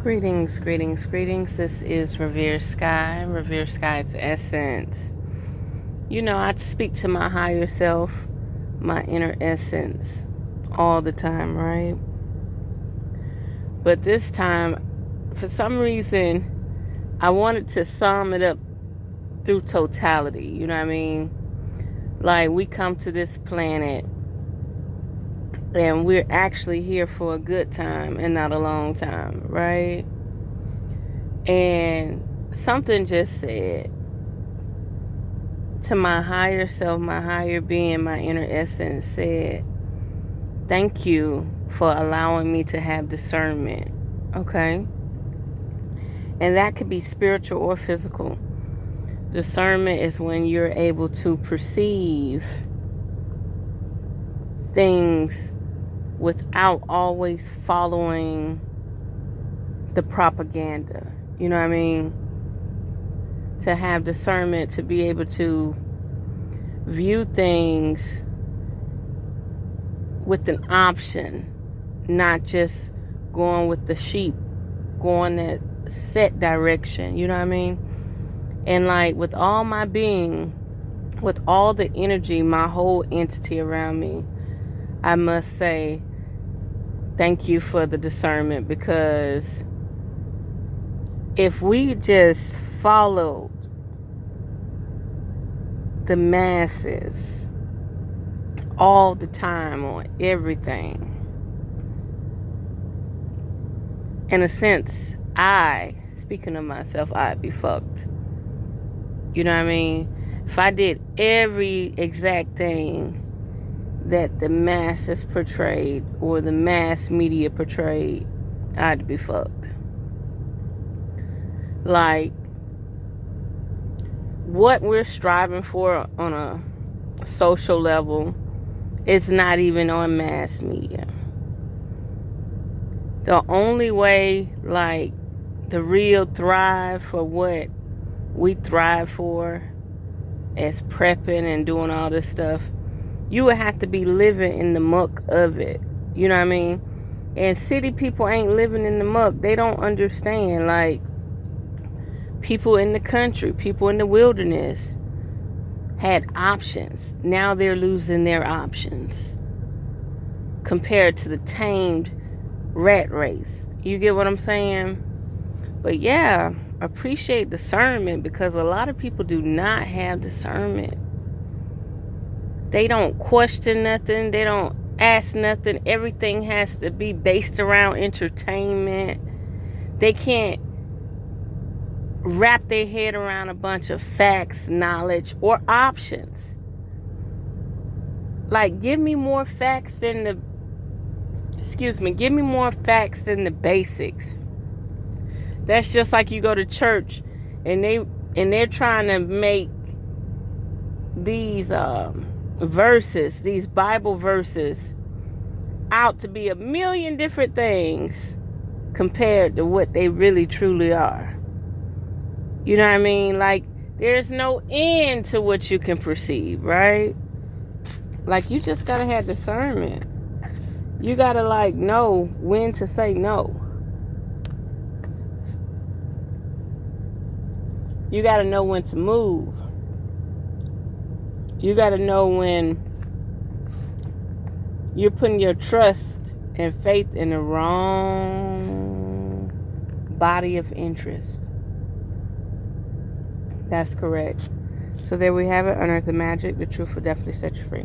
Greetings, greetings, greetings. This is Revere Sky, Revere Sky's essence. I speak to my higher self, my inner essence, all the time, right? But this time, for some reason, I wanted to sum it up through totality. You know what I mean? Like, we come to this planet and we're actually here for a good time and not a long time, right? And something just said to my higher self, my higher being, my inner essence said, thank you for allowing me to have discernment. Okay? And that could be spiritual or physical. Discernment is when you're able to perceive things without always following the propaganda. You know what I mean? To have discernment, to be able to view things with an option, not just going with the sheep, going that set direction. You know what I mean? And like with all my being, with all the energy, my whole entity around me, I must say thank you for the discernment, because if we just followed the masses all the time on everything, in a sense, speaking of myself, I'd be fucked. You know what I mean? If I did every exact thing that the masses portrayed or the mass media portrayed, I'd be fucked. Like, what we're striving for on a social level is not even on mass media. The only way, like, the real thrive for what we thrive for as prepping and doing all this stuff, you would have to be living in the muck of it. You know what I mean? And city people ain't living in the muck. They don't understand. Like, people in the country, people in the wilderness had options. Now they're losing their options compared to the tamed rat race. You get what I'm saying? But yeah, appreciate discernment, because a lot of people do not have discernment. They don't question nothing. They don't ask nothing. Everything has to be based around entertainment. They can't wrap their head around a bunch of facts, knowledge, or options. Like, give me more facts than the basics. That's just like you go to church and they're trying to make these verses, these Bible verses, out to be a million different things compared to what they really truly are. You know what I mean? Like, there's no end to what you can perceive, right? Like, you just gotta have discernment. You gotta, like, know when to say no. You gotta know when to move. You gotta know when you're putting your trust and faith in the wrong body of interest. That's correct. So there we have it. Unearth the magic. The truth will definitely set you free.